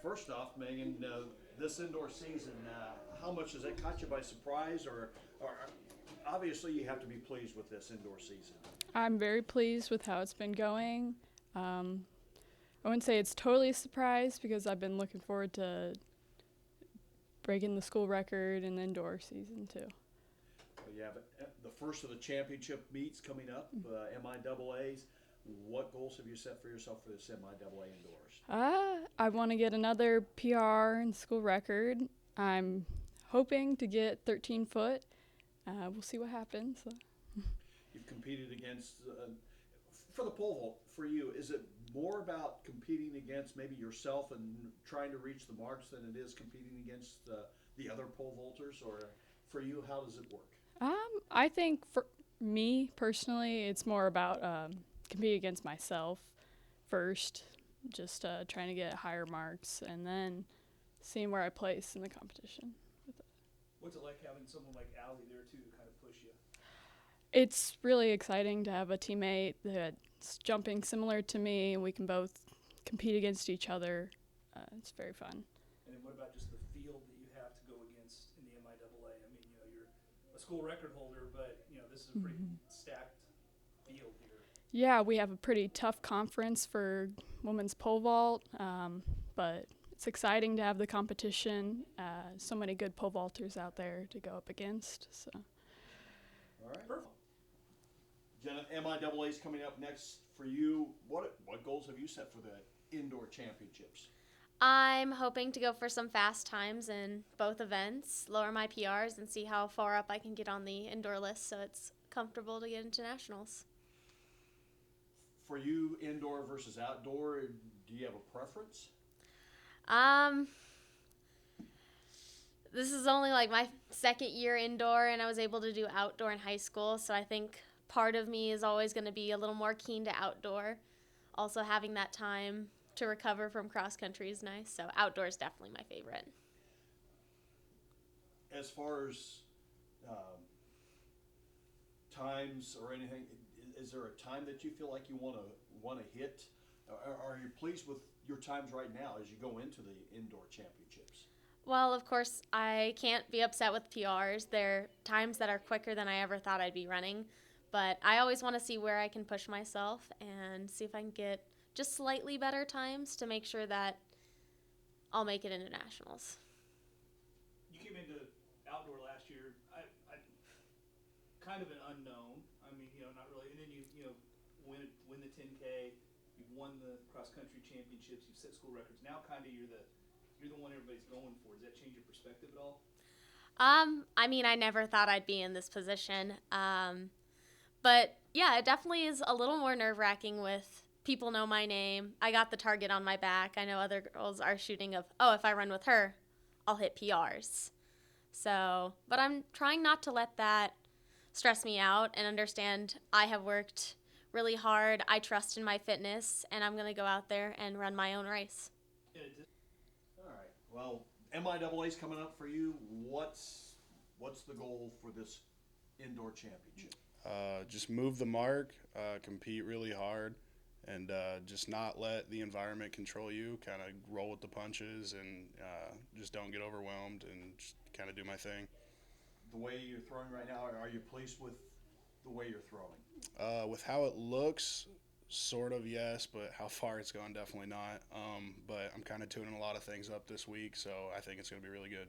First off, Megan, this indoor season, how much has it caught you by surprise, or obviously you have to be pleased with this indoor season? I'm very pleased with how it's been going. Um, I wouldn't say it's totally a surprise because I've been looking forward to breaking the school record in the indoor season too. You have the first of the championship meets coming up, MIAA's. What goals have you set for yourself for this MIAA indoors? I want to get another PR and school record. I'm hoping to get 13 foot. We'll see what happens. You've competed against, for the pole vault, for you, is it more about competing against maybe yourself and trying to reach the marks than it is competing against the other pole vaulters? Or for you, how does it work? I think for me personally, it's more about competing against myself first, just trying to get higher marks, and then seeing where I place in the competition. What's it like having someone like Allie there too to kind of push you? It's really exciting to have a teammate that's jumping similar to me, and we can both compete against each other. It's very fun. And then what about just the field that you have to go against in the MIAA? I mean, you're a school record holder, but this is a pretty stacked field here. Yeah, we have a pretty tough conference for women's pole vault, but it's exciting to have the competition. So many good pole vaulters out there to go up against. So. All right. Perfect. Jenna, MIAA is coming up next for you. What goals have you set for the indoor championships? I'm hoping to go for some fast times in both events, lower my PRs, and see how far up I can get on the indoor list so it's comfortable to get into nationals. For you, indoor versus outdoor, do you have a preference? Um, this is only like my second year indoor, and I was able to do outdoor in high school, so I think part of me is always going to be a little more keen to outdoor. Also, having that time to recover from cross country is nice, so outdoor is definitely my favorite. As far as times or anything, is there a time that you feel like you want to hit? Are you pleased with your times right now as you go into the indoor championships? Well, of course, I can't be upset with PRs. They're times that are quicker than I ever thought I'd be running. But I always want to see where I can push myself and see if I can get just slightly better times to make sure that I'll make it into nationals. You came into outdoor last year, I kind of an unknown. I mean, not really. And then you win the 10K. You've won the cross country championships. You've set school records. Now, kind of you're the one everybody's going for. Does that change your perspective at all? I mean, I never thought I'd be in this position. But yeah, it definitely is a little more nerve-wracking with people know my name. I got the target on my back. I know other girls are shooting of, oh, if I run with her, I'll hit PRs. So, but I'm trying not to let that stress me out and understand I have worked really hard. I trust in my fitness, and I'm going to go out there and run my own race. All right. Well, MIAA is coming up for you. What's the goal for this indoor championship? Just move the mark, compete really hard, and just not let the environment control you. Kind of roll with the punches and just don't get overwhelmed and just kind of do my thing. The way you're throwing right now, are you pleased with the way you're throwing? With how it looks, sort of yes, but how far it's gone, definitely not. But I'm kind of tuning a lot of things up this week, so I think it's going to be really good.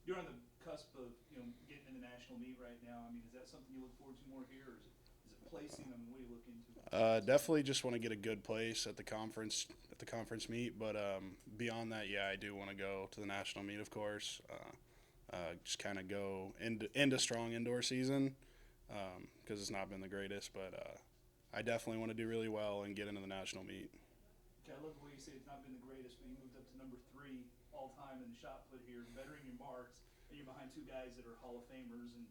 You're on the cusp of getting in the national meet right now. I mean, is that something you look forward to more here, or is it placing? I mean, what do you look into? Definitely just want to get a good place at the conference meet, but beyond that, yeah, I do want to go to the national meet, of course. Just kind of go into strong indoor season because it's not been the greatest, but I definitely want to do really well and get into the national meet. Okay, I love the way you say it's not been the greatest, but you moved up to number 3 all time in the shot put here, bettering your marks, and you're behind 2 guys that are Hall of Famers and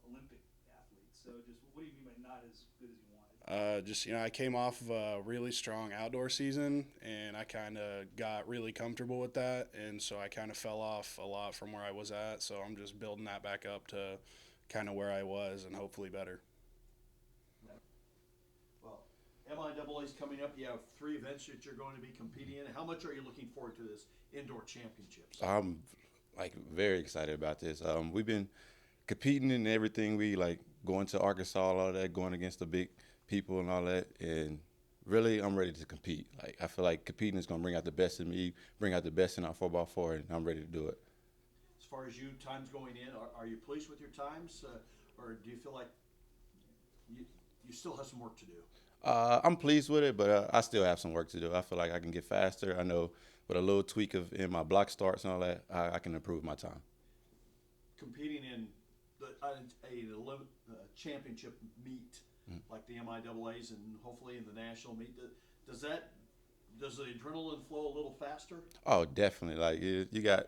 Olympic athletes. So, just what do you mean by not as good as you wanted? Just I came off of a really strong outdoor season, and I kind of got really comfortable with that, and so I kind of fell off a lot from where I was at. So I'm just building that back up to kind of where I was, and hopefully better. Well, MIAA is coming up. You have 3 events that you're going to be competing in. How much are you looking forward to this indoor championships? I'm like very excited about this. We've been competing in everything. We like going to Arkansas, all that, going against the big people and all that. And really, I'm ready to compete. Like I feel like competing is going to bring out the best in me, bring out the best in our 4x4, and I'm ready to do it. As far as you times going in, are you pleased with your times, or do you feel like you still have some work to do? I'm pleased with it, but I still have some work to do. I feel like I can get faster. I know with a little tweak in my block starts and all that, I can improve my time. Competing in a championship meet like the MIAA's and hopefully in the national meet, does the adrenaline flow a little faster? Oh, definitely. Like you got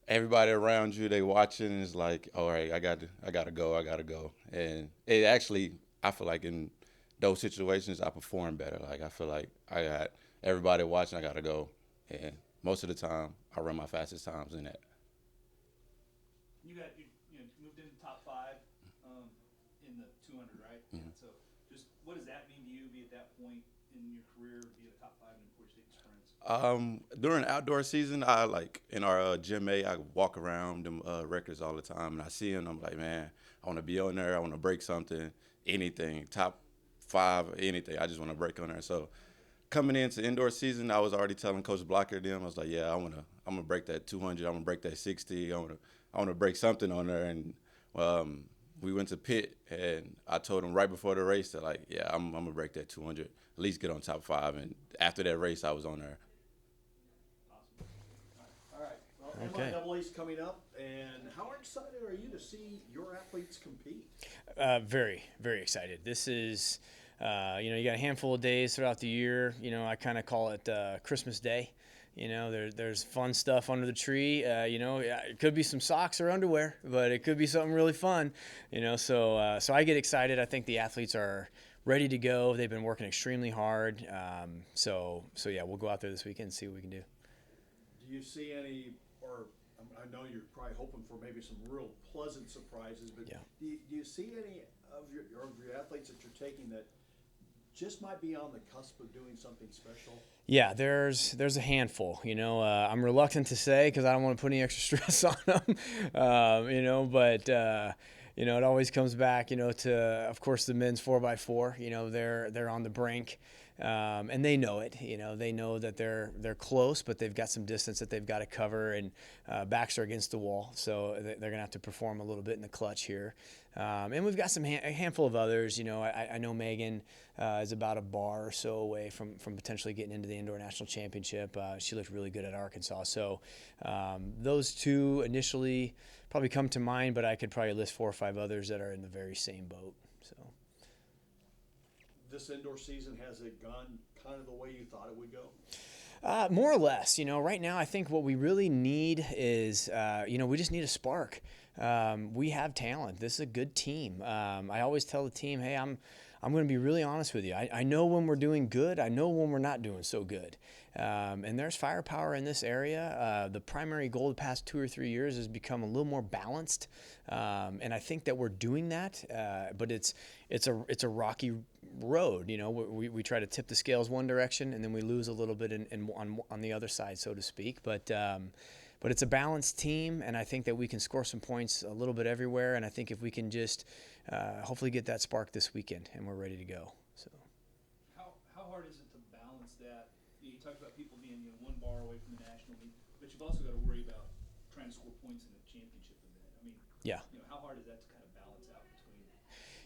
everybody around you, they watching, and it's like, all right, I gotta go. And it actually, I feel like in those situations, I perform better. Like I feel like I got everybody watching, I gotta go. And most of the time, I run my fastest times in that. You moved into top 5 in the 200, right? Mm-hmm. So just what does that mean to you? Be at that point in your career, be a top 5 in Emporia State sprints? During outdoor season, I like in our Gym A, I walk around them records all the time, and I see them. I'm like, man, I want to be on there. I want to break something, anything, top 5, anything. I just want to break on there. So coming into indoor season, I was already telling Coach Blocker them, I was like, yeah, I'm gonna break that 200. I'm gonna break that 60. I want to break something on there. And we went to pit, and I told him right before the race that like, yeah, I'm gonna break that 200, at least get on top 5. And after that race, I was on there. Awesome. All right. Well, Okay. MIAA's coming up, and how excited are you to see your athletes compete? Very, very excited. This is, you got a handful of days throughout the year. I kind of call it Christmas Day. There's fun stuff under the tree. It could be some socks or underwear, but it could be something really fun. So I get excited. I think the athletes are ready to go. They've been working extremely hard. So yeah, we'll go out there this weekend and see what we can do. Do you see any, or I know you're probably hoping for maybe some real pleasant surprises, but Yeah. do you see any of your athletes that you're taking that just might be on the cusp of doing something special? Yeah, there's a handful. I'm reluctant to say because I don't want to put any extra stress on them. But it always comes back, to of course the men's 4x4. They're on the brink, and they know it. They know that they're close, but they've got some distance that they've got to cover, and backs are against the wall, so they're gonna have to perform a little bit in the clutch here. And we've got a handful of others. I know Megan is about a bar or so away from potentially getting into the Indoor National Championship. She looked really good at Arkansas. So those 2 initially probably come to mind, but I could probably list 4 or 5 others that are in the very same boat. So This indoor season, has it gone kind of the way you thought it would go? more or less. Right now I think what we really need is, we just need a spark. We have talent. This is a good team. I always tell the team, hey, I'm going to be really honest with you. I know when we're doing good. I know when we're not doing so good. And there's firepower in this area. The primary goal the past 2 or 3 years has become a little more balanced. And I think that we're doing that. But it's a rocky road. We try to tip the scales one direction, and then we lose a little bit on the other side, so to speak. But it's a balanced team, and I think that we can score some points a little bit everywhere. And I think if we can just hopefully get that spark this weekend, and we're ready to go. So, How hard is it to balance that? You talked about people being 1 bar away from the national meet, but you've also got to worry about trying to score points in a championship event. I mean, yeah. How hard is that to kind of balance out between?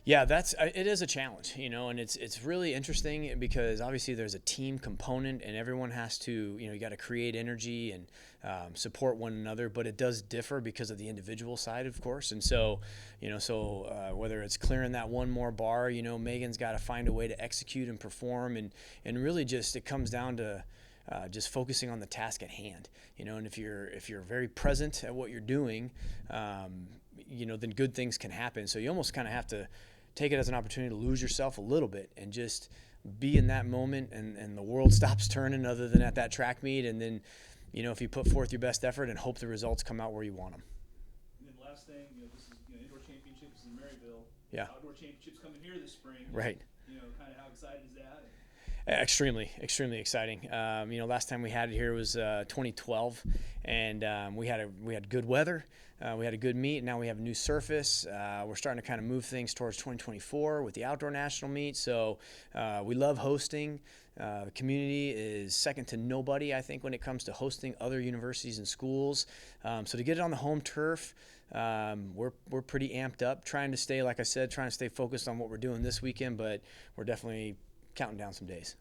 Yeah, it is a challenge, and it's really interesting because obviously there's a team component, and everyone has to, you got to create energy and support one another, but it does differ because of the individual side, of course. And so, whether it's clearing that 1 more bar, Megan's got to find a way to execute and perform, and really just it comes down to just focusing on the task at hand, and if you're very present at what you're doing, then good things can happen. So you almost kind of have to take it as an opportunity to lose yourself a little bit and just be in that moment, and the world stops turning other than at that track meet. And then, if you put forth your best effort and hope the results come out where you want them. And then last thing, this is indoor championships in Maryville. Yeah. Outdoor championships coming here this spring. Right. Kind of how excited is that? Extremely exciting. Last time we had it here was 2012, and we had good weather. We had a good meet. Now we have a new surface. We're starting to kind of move things towards 2024 with the outdoor national meet. So we love hosting. The community is second to nobody, I think, when it comes to hosting other universities and schools. So to get it on the home turf, we're pretty amped up, trying to stay, like I said, focused on what we're doing this weekend, but we're definitely counting down some days.